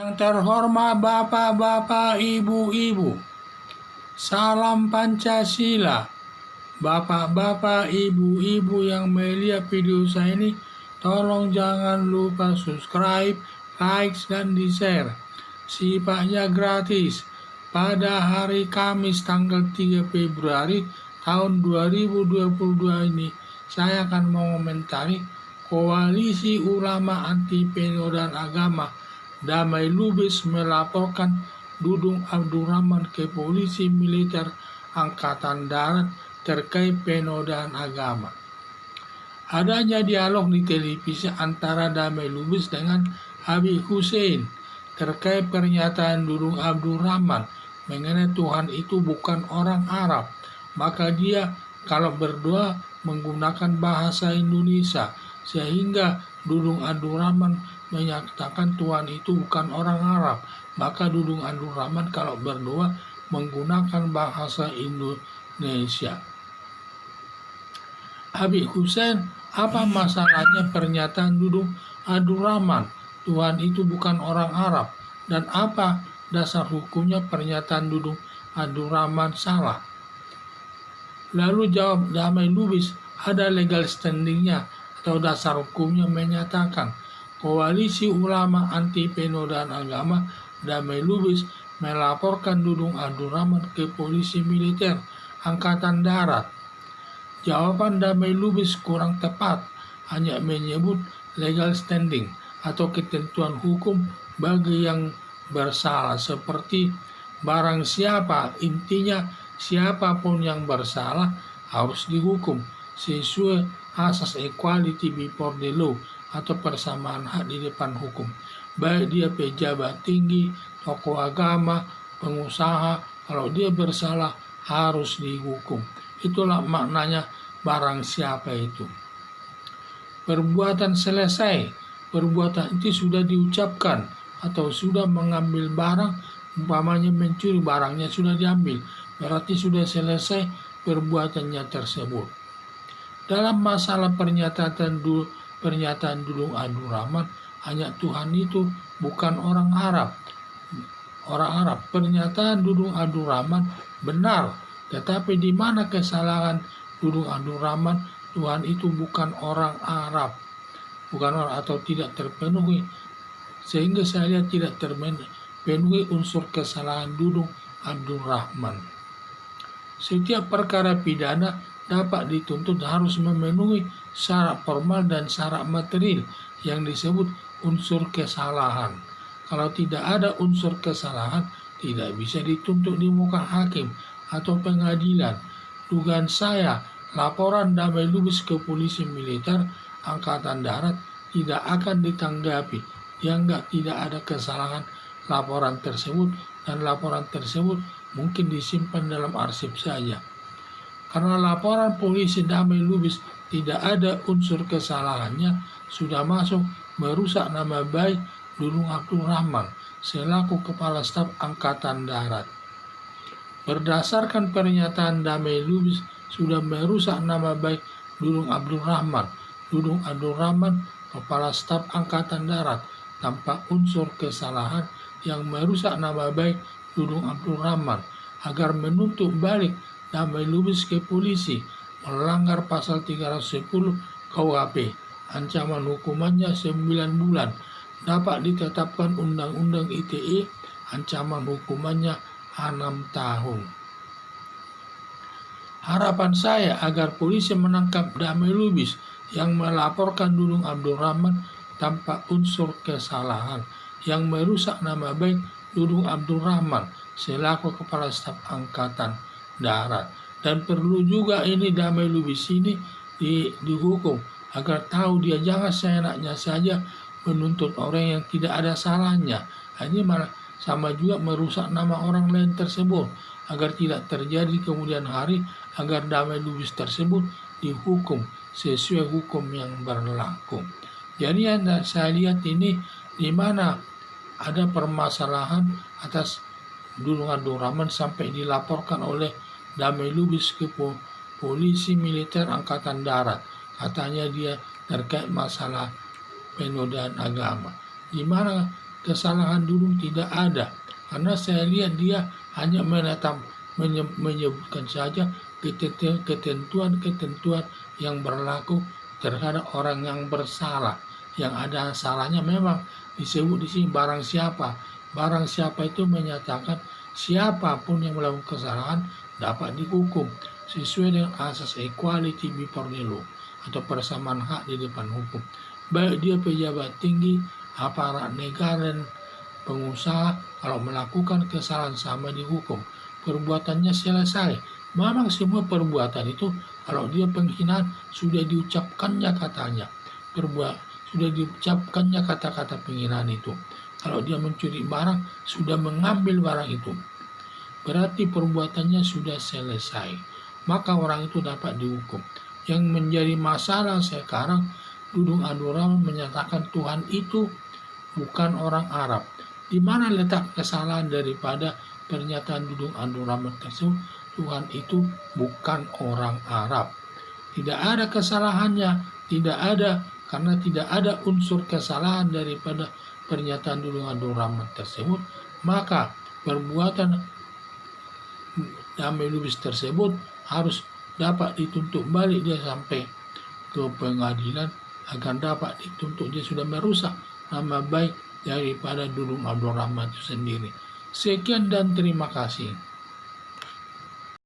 Yang terhormat Bapak-Bapak, Ibu-Ibu, salam Pancasila. Bapak-bapak, ibu-ibu yang melihat video saya ini, tolong jangan lupa subscribe, like, dan di-share. Sifatnya gratis. Pada hari Kamis tanggal 3 Februari tahun 2022 ini, saya akan mengomentari Koalisi Ulama Anti Penodaan Agama Damai Lubis melaporkan Dudung Abdurrahman ke Polisi Militer Angkatan Darat terkait penodaan agama. Adanya dialog di televisi antara Damai Lubis dengan Habib Hussein terkait pernyataan Dudung Abdurrahman mengenai Tuhan itu bukan orang Arab, maka dia kalau berdoa menggunakan bahasa Indonesia, sehingga Dudung Abdurrahman menyatakan Tuhan itu bukan orang Arab, maka Dudung Abdurrahman kalau berdoa menggunakan bahasa Indonesia. Habib Hussein, apa masalahnya pernyataan Dudung Abdurrahman Tuhan itu bukan orang Arab, dan apa dasar hukumnya pernyataan Dudung Abdurrahman salah? Lalu jawab Damai Lubis, ada legal standingnya atau dasar hukumnya menyatakan Koalisi Ulama Anti Penodaan Agama Damai Lubis melaporkan Dudung Abdurrahman ke Polisi Militer Angkatan Darat. Jawaban Damai Lubis kurang tepat, hanya menyebut legal standing atau ketentuan hukum bagi yang bersalah, seperti barang siapa, intinya siapapun yang bersalah harus dihukum sesuai asas equality before the law atau persamaan hak di depan hukum, baik dia pejabat tinggi, tokoh agama, pengusaha, kalau dia bersalah harus dihukum. Itulah maknanya barang siapa itu. Perbuatan selesai, perbuatan itu sudah diucapkan atau sudah mengambil barang, umpamanya mencuri, barangnya sudah diambil, berarti sudah selesai perbuatannya tersebut. Dalam masalah pernyataan Dudung Abdurrahman, hanya Tuhan itu bukan orang Arab. Pernyataan Dudung Abdurrahman benar, tetapi di mana kesalahan Dudung Abdurrahman Tuhan itu bukan orang Arab, bukan orang atau tidak terpenuhi, sehingga saya lihat tidak terpenuhi unsur kesalahan Dudung Abdurrahman. Setiap perkara pidana dapat dituntut harus memenuhi syarat formal dan syarat material yang disebut unsur kesalahan. Kalau tidak ada unsur kesalahan, tidak bisa dituntut di muka hakim atau pengadilan. Dugaan saya, laporan Damai Lubis ke Polisi Militer Angkatan Darat tidak akan ditanggapi, dianggap tidak ada kesalahan laporan tersebut, dan laporan tersebut mungkin disimpan dalam arsip saja. Karena laporan polisi Damai Lubis tidak ada unsur kesalahannya, sudah masuk merusak nama baik Dudung Abdurrahman selaku Kepala Staf Angkatan Darat. Berdasarkan pernyataan Damai Lubis sudah merusak nama baik Dudung Abdurrahman. Dudung Abdurrahman Kepala Staf Angkatan Darat tanpa unsur kesalahan yang merusak nama baik Dudung Abdurrahman agar menuntut balik Damai Lubis ke polisi melanggar pasal 310 KUHP. Ancaman hukumannya 9 bulan. Dapat ditetapkan Undang-Undang ITE, ancaman hukumannya 6 tahun. Harapan saya agar polisi menangkap Damai Lubis yang melaporkan Dudung Abdurrahman tanpa unsur kesalahan yang merusak nama baik Dudung Abdurrahman selaku Kepala Staf Angkatan Darat. Dan perlu juga ini Damai Lubis ini dihukum agar tahu dia jangan seenaknya saja menuntut orang yang tidak ada salahnya. Ini malah sama juga merusak nama orang lain tersebut, agar tidak terjadi kemudian hari, agar Damai Lubis tersebut dihukum sesuai hukum yang berlaku. Jadi yang saya lihat ini di mana ada permasalahan atas Dudung Abdurrahman sampai dilaporkan oleh Damai Lubis ke Polisi Militer Angkatan Darat. Katanya dia terkait masalah penodaan agama. Di mana kesalahan Dudung tidak ada, karena saya lihat dia hanya menyebutkan saja ketentuan-ketentuan yang berlaku terhadap orang yang bersalah. Yang ada salahnya memang disebut di sini barang siapa. Barang siapa itu menyatakan siapapun yang melakukan kesalahan dapat dihukum sesuai dengan asas equality before the law atau persamaan hak di depan hukum. Baik dia pejabat tinggi, aparat negara dan pengusaha, kalau melakukan kesalahan sama dihukum. Perbuatannya selesai. Memang semua perbuatan itu kalau dia penghinaan sudah diucapkannya katanya. Sudah diucapkannya kata-kata penghinaan itu. Kalau dia mencuri barang, sudah mengambil barang itu. Berarti perbuatannya sudah selesai. Maka orang itu dapat dihukum. Yang menjadi masalah sekarang, Dudung Abdurrahman menyatakan Tuhan itu bukan orang Arab. Di mana letak kesalahan daripada pernyataan Dudung Abdurrahman tersebut? Tuhan itu bukan orang Arab. Tidak ada kesalahannya, tidak ada, karena tidak ada unsur kesalahan daripada pernyataan Dudung Abdurrahman tersebut, maka perbuatan Damai Lubis tersebut harus dapat dituntut balik dia sampai ke pengadilan agar dapat dituntut. Dia sudah merusak nama baik daripada Dudung Abdurrahman itu sendiri. Sekian dan terima kasih.